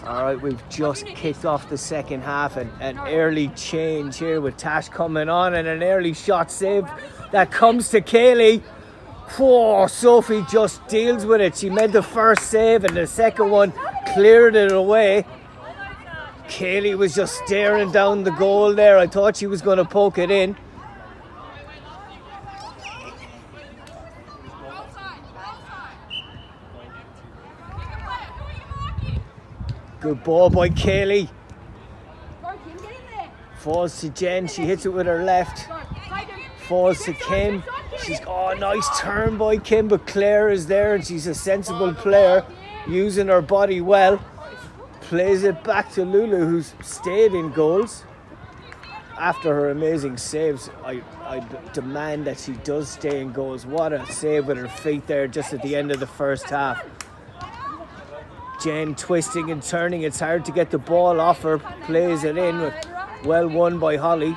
All right, we've just kicked off the second half, and an early change here with Tash coming on, and an early shot save that comes to Kaylee. Whoa, Sophie just deals with it. She made the first save, and the second one cleared it away. Kaylee was just staring down the goal there. I thought she was going to poke it in. Good ball by Kaylee. Falls to Jen. She hits it with her left. Falls to Kim. Nice turn by Kim, but Claire is there, and she's a sensible player, using her body well. Plays it back to Lulu, who's stayed in goals after her amazing saves. I demand that she does stay in goals. What a save with her feet there just at the end of the first half. Jen twisting and turning. It's hard to get the ball off her. Plays it in. Well won by Holly.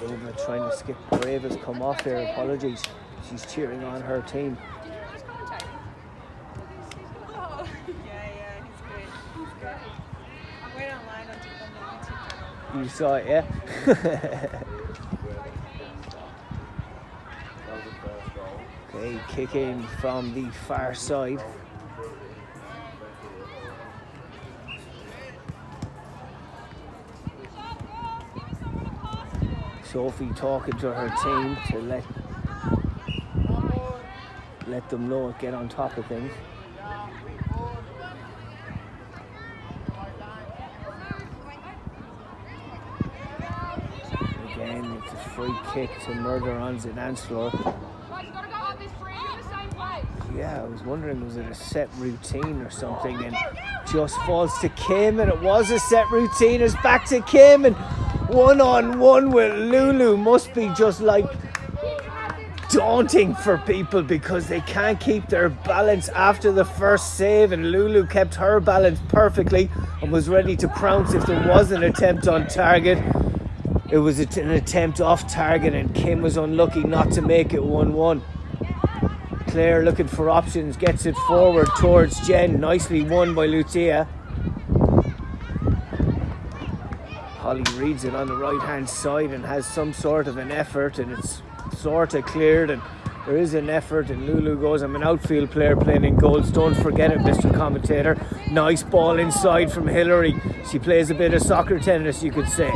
Ava trying to skip. Brave has come off here. Apologies. She's cheering on her team. You saw it, yeah? Okay, kick in from the far side. Sophie talking to her team to let them know, get on top of things. Again, it's a free kick to Murder on Zidanes floor. Yeah, I was wondering, was it a set routine or something? And just falls to Kim, and it was a set routine. It's back to Kim, and one-on-one with Lulu must be just like daunting for people because they can't keep their balance after the first save, and Lulu kept her balance perfectly and was ready to pounce if there was an attempt on target. It was an attempt off target, and Kim was unlucky not to make it 1-1. Claire looking for options, gets it forward towards Jen. Nicely won by Lucia. Holly reads it on the right hand side and has some sort of an effort, and it's sort of cleared, and there is an effort, and Lulu goes, I'm an outfield player playing in goals, don't forget it, Mr. Commentator. Nice ball inside from Hillary. She plays a bit of soccer tennis, you could say.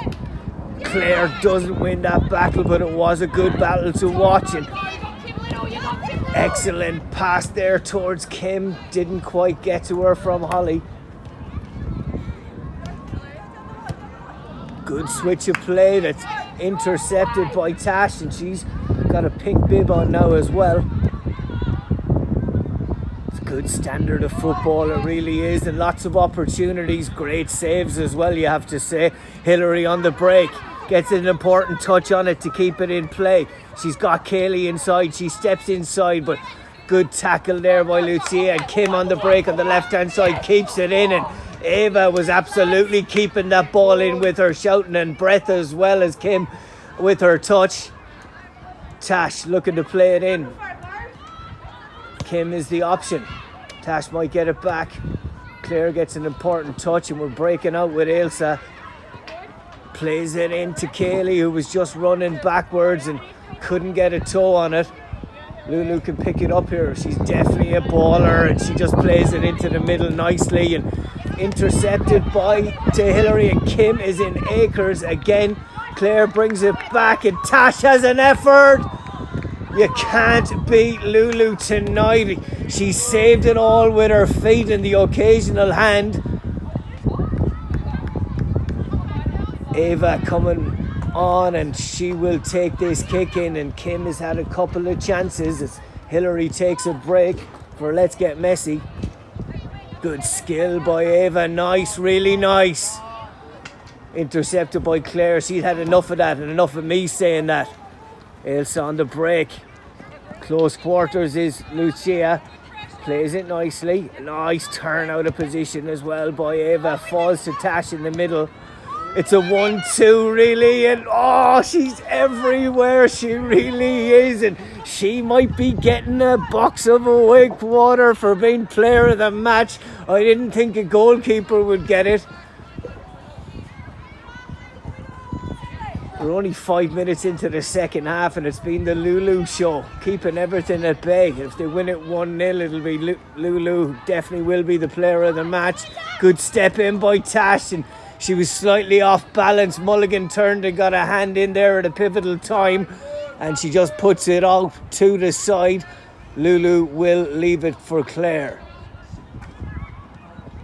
Claire doesn't win that battle, but it was a good battle to watch, and excellent pass there towards Kim. Didn't quite get to her from Holly. Good switch of play that's intercepted by Tash, and she's got a pink bib on now as well. It's a good standard of football, it really is, and lots of opportunities. Great saves as well, you have to say. Hillary on the break gets an important touch on it to keep it in play. She's got Kaylee inside, she steps inside, but good tackle there by Lucia, and Kim on the break on the left hand side keeps it in, and Ava was absolutely keeping that ball in with her shouting and breath, as well as Kim with her touch. Tash looking to play it in. Kim is the option. Tash might get it back. Claire gets an important touch, and we're breaking out with Ailsa. Plays it into Kaylee, who was just running backwards and couldn't get a toe on it. Lulu can pick it up here. She's definitely a baller, and she just plays it into the middle nicely, and intercepted to Hillary, and Kim is in acres again. Claire brings it back, and Tash has an effort. You can't beat Lulu tonight. She saved it all with her feet and the occasional hand. Ava coming on, and she will take this kick in, and Kim has had a couple of chances as Hillary takes a break for Let's Get Messi. Good skill by Ava, nice, really nice. Intercepted by Claire. She'd had enough of that, and enough of me saying that. Ailsa on the break. Close quarters is Lucia. Plays it nicely. Nice turn out of position as well by Ava. Falls to Tash in the middle. It's a 1-2 really, and oh, she's everywhere. She really is, and she might be getting a box of awake water for being player of the match. I didn't think a goalkeeper would get it. We're only 5 minutes into the second half, and it's been the Lulu show, keeping everything at bay. If they win it 1-0, it'll be Lulu. Definitely will be the player of the match. Good step in by Tash, and she was slightly off balance. Mulligan turned and got a hand in there at a pivotal time, and she just puts it out to the side. Lulu will leave it for Claire.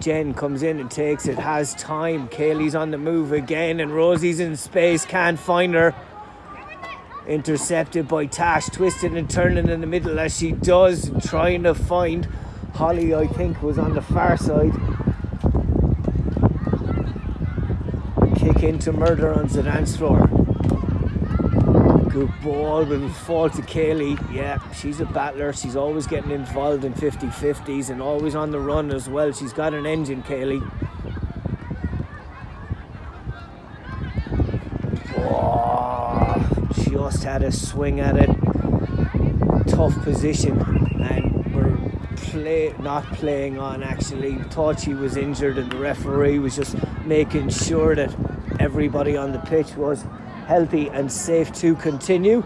Jen comes in and takes it, has time. Kaylee's on the move again, and Rosie's in space, can't find her. Intercepted by Tash, twisting and turning in the middle as she does, trying to find Holly, I think, was on the far side. Kick into murder on Zidane's floor. Good ball, will fall to Kaylee. Yeah, she's a battler. She's always getting involved in 50-50s and always on the run as well. She's got an engine, Kaylee. Oh, just had a swing at it. Tough position, and we're not playing on actually. Thought she was injured, and the referee was just making sure that everybody on the pitch was healthy and safe to continue.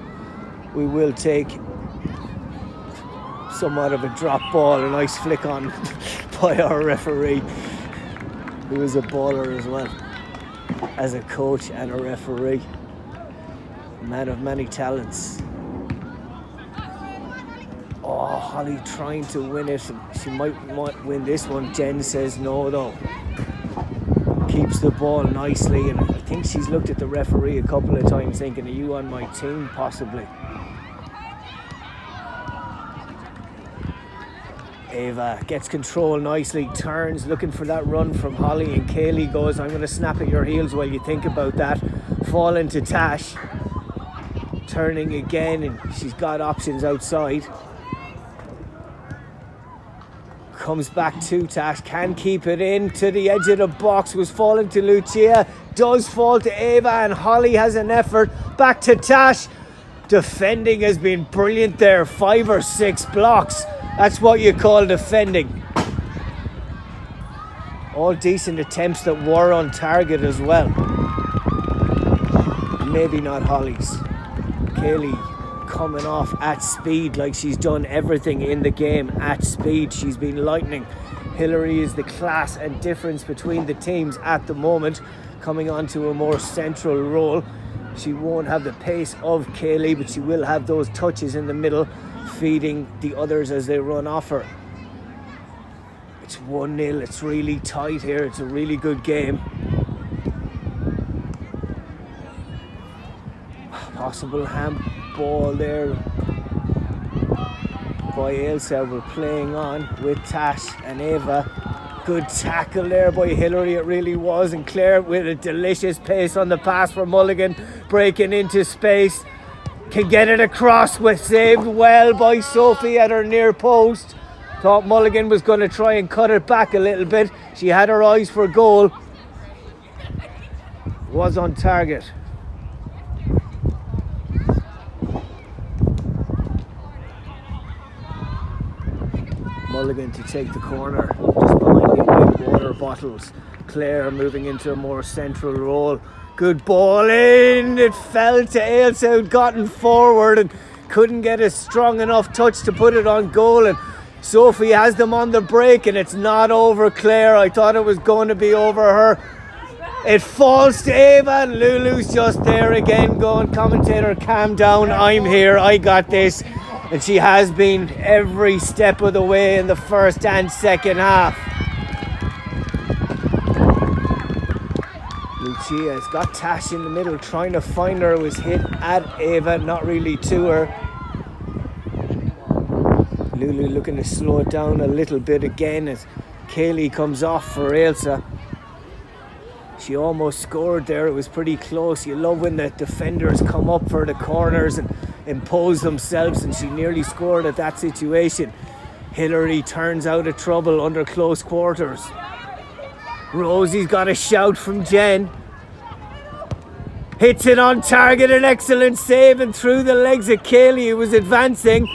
We will take somewhat of a drop ball, a nice flick on by our referee, who is a baller as well as a coach and a referee. Man of many talents. Oh, Holly trying to win it. She might win this one. Jen says no though. Keeps the ball nicely, and I think she's looked at the referee a couple of times thinking, are you on my team possibly? Ava gets control nicely, turns, looking for that run from Holly, and Kaylee goes, I'm going to snap at your heels while you think about that. Fall into Tash. Turning again, and she's got options outside. Comes back to Tash, can keep it in to the edge of the box, was falling to Lucia, does fall to Ava, and Holly has an effort, back to Tash. Defending has been brilliant there, 5 or 6 blocks, that's what you call defending. All decent attempts that were on target as well. Maybe not Holly's. Kaylee coming off at speed, like she's done everything in the game at speed. She's been lightning. Hillary is the class and difference between the teams at the moment, coming onto a more central role. She won't have the pace of Kaylee, but she will have those touches in the middle, feeding the others as they run off her. It's 1-0, it's really tight here, it's a really good game. Possible handball there by Ailsa. We're playing on with Tash and Ava. Good tackle there by Hillary, it really was, and Claire with a delicious pace on the pass for Mulligan, breaking into space, can get it across, with saved well by Sophie at her near post. Thought Mulligan was going to try and cut it back a little bit. She had her eyes for goal. Was on target. Mulligan to take the corner, just behind the big water bottles. Claire moving into a more central role. Good ball in, it fell to Ailsa, who'd gotten forward and couldn't get a strong enough touch to put it on goal, and Sophie has them on the break, and it's not over Claire. I thought it was going to be over her. It falls to Ava, and Lulu's just there again going, commentator, calm down, I'm here, I got this. And she has been every step of the way in the first and second half. Lucia has got Tash in the middle, trying to find her. It was hit at Ava, not really to her. Lulu looking to slow it down a little bit again as Kaylee comes off for Ailsa. She almost scored there, it was pretty close. You love when the defenders come up for the corners and impose themselves, and she nearly scored at that situation. Hillary turns out of trouble under close quarters. Rosie's got a shout from Jen. Hits it on target, an excellent save, and through the legs of Kaylee, who was advancing.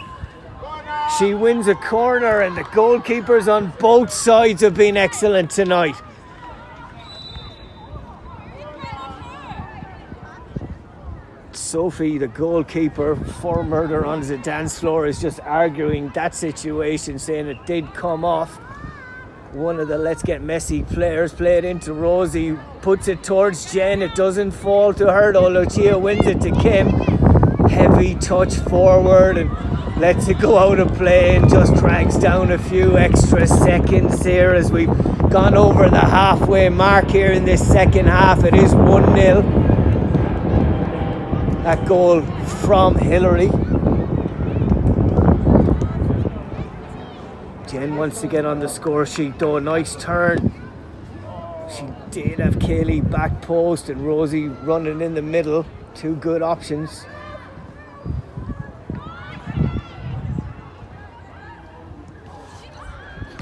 She wins a corner, and the goalkeepers on both sides have been excellent tonight. Sophie, the goalkeeper for Murder on the dance floor, is just arguing that situation, saying it did come off. One of the Let's Get Messi players played into Rosie, puts it towards Jen. It doesn't fall to her though. Lucia wins it to Kim. Heavy touch forward and lets it go out of play and just drags down a few extra seconds here as we've gone over the halfway mark here in this second half. It is 1-0. That goal from Hillary. Jen wants to get on the score sheet though. Nice turn. She did have Kaylee back post and Rosie running in the middle. Two good options.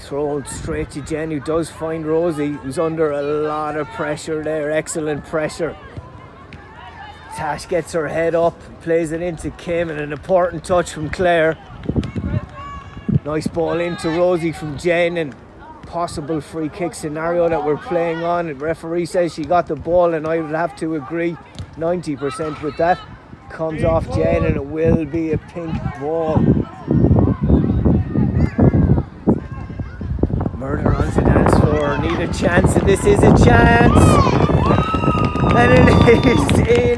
Thrown straight to Jen, who does find Rosie, who's under a lot of pressure there. Excellent pressure. Tash gets her head up, plays it into Kim, and an important touch from Claire. Nice ball into Rosie from Jen, and possible free kick scenario that we're playing on. The referee says she got the ball, and I would have to agree 90% with that. Comes off Jen, and it will be a pink ball. Murder on the dance floor. Need a chance, and this is a chance. And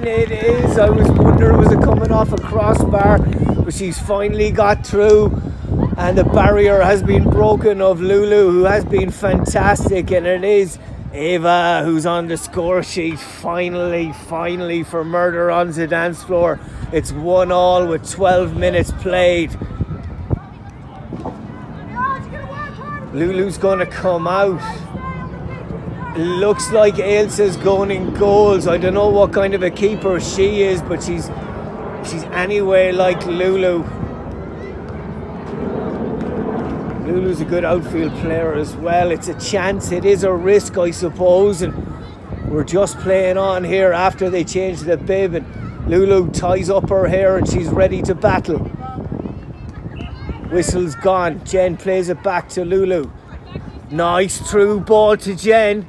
it is. I was wondering, was it coming off a crossbar? But she's finally got through. And the barrier has been broken of Lulu, who has been fantastic. And it is Ava who's on the score sheet. Finally for Murder on the dance floor. It's 1-1 with 12 minutes played. Lulu's going to come out. Looks like Ailsa's going in goals. I don't know what kind of a keeper she is, but she's anyway like Lulu. Lulu's a good outfield player as well. It's a chance, it is a risk, I suppose, and we're just playing on here after they changed the bib, and Lulu ties up her hair and she's ready to battle. Whistle's gone. Jen plays it back to Lulu. Nice through ball to Jen.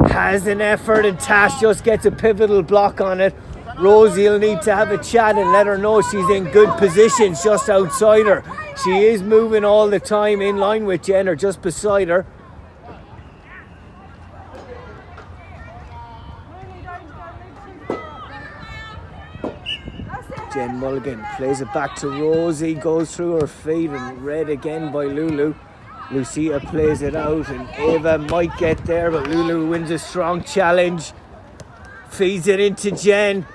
Has an effort, and Tash just gets a pivotal block on it. Rosie will need to have a chat and let her know she's in good positions just outside her. She is moving all the time in line with Jen or just beside her. Jen Mulligan plays it back to Rosie, goes through her feet and read again by Lulu. Lucia plays it out and Ava might get there, but Lulu wins a strong challenge. Feeds it into Jen.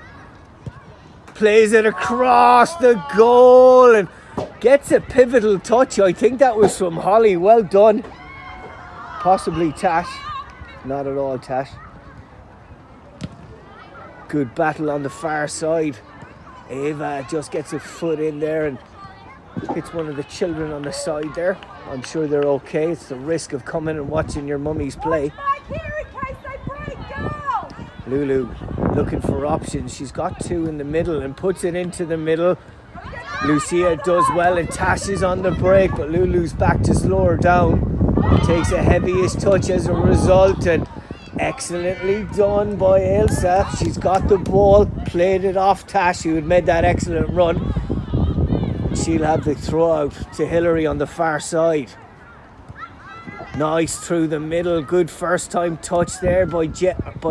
Plays it across the goal and gets a pivotal touch. I think that was from Holly. Well done. Possibly Tash. Not at all Tash. Good battle on the far side. Ava just gets a foot in there and hits one of the children on the side there. I'm sure they're okay. It's the risk of coming and watching your mummies play. Lulu looking for options. She's got two in the middle and puts it into the middle. Lucia does well and Tash is on the break, but Lulu's back to slow her down. Takes a heaviest touch as a result, and excellently done by Ailsa. She's got the ball, played it off Tash, who had made that excellent run. She'll have the throw out to Hillary on the far side. Nice through the middle. Good first time touch there by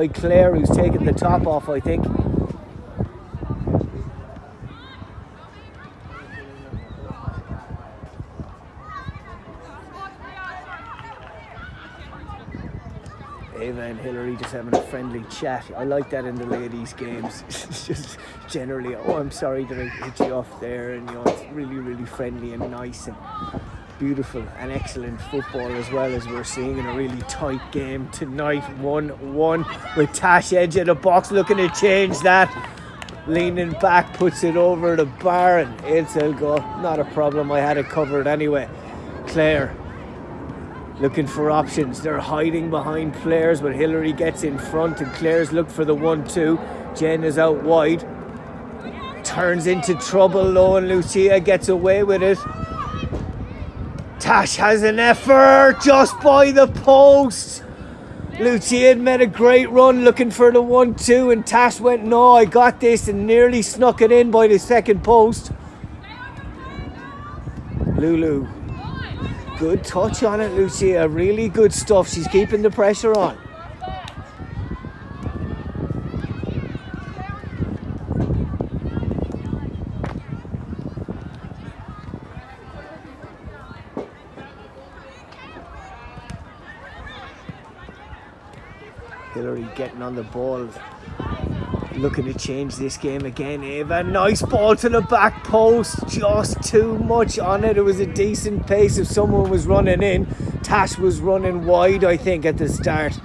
Claire, who's taken the top off, I think. Ava and Hillary just having a friendly chat. I like that in the ladies' games. Just generally, oh, I'm sorry that I hit you off there, and it's really, really friendly and nice and beautiful and excellent football as well, as we're seeing in a really tight game tonight. 1-1 with Tash edge of the box, looking to change that. Leaning back, puts it over the bar, and Ailsa will go, not a problem, I had it covered anyway. Claire looking for options. They're hiding behind players, but Hillary gets in front and Claire's look for the 1-2. Jen is out wide. Turns into trouble though, and Lucia gets away with it. Tash has an effort just by the post. Lucia had made a great run looking for the 1-2, and Tash went, no, I got this, and nearly snuck it in by the second post. Lulu. Good touch on it, Lucia. Really good stuff. She's keeping the pressure on. Hillary getting on the ball, looking to change this game again. Ava, nice ball to the back post, just too much on it. It was a decent pace if someone was running in. Tash was running wide, I think, at the start.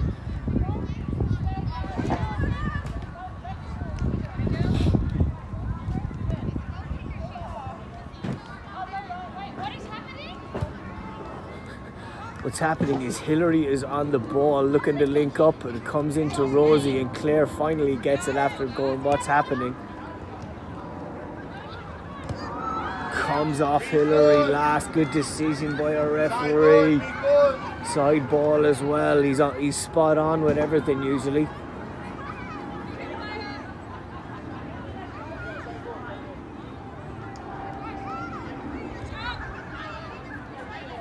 What's happening is Hillary is on the ball looking to link up, and it comes into Rosie, and Claire finally gets it after going, what's happening? Comes off Hillary last. Good decision by our referee. Side ball as well. He's spot on with everything usually.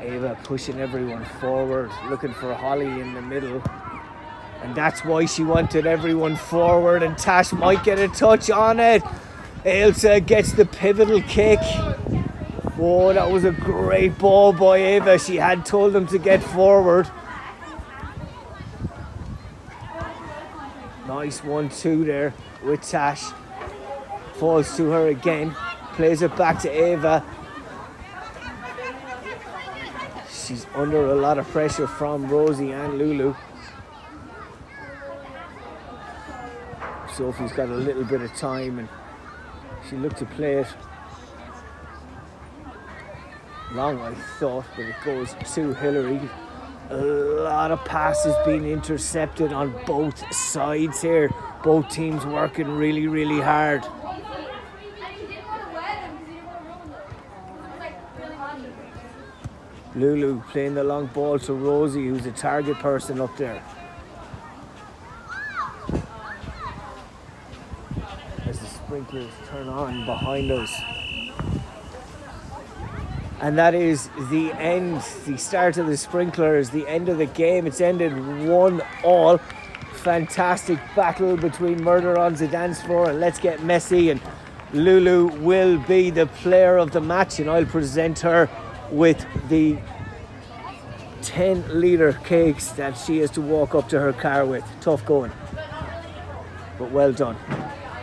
Ava pushing everyone forward, looking for Holly in the middle. And that's why she wanted everyone forward, and Tash might get a touch on it. Ailsa gets the pivotal kick. Oh, that was a great ball by Ava. She had told them to get forward. Nice 1-2 there with Tash. Falls to her again. Plays it back to Ava. She's under a lot of pressure from Rosie and Lulu. Sophie's got a little bit of time, and she looked to play it long, I thought, but it goes to Hillary. A lot of passes being intercepted on both sides here. Both teams working really, really hard. Lulu playing the long ball to Rosie, who's a target person up there. As the sprinklers turn on behind us. And that is the end, the start of the sprinklers, the end of the game. It's ended 1-1. Fantastic battle between Murder on Zidanes floor and Let's Get Messi. And Lulu will be the player of the match, and I'll present her with the 10-litre cakes that she has to walk up to her car with. Tough going, but well done.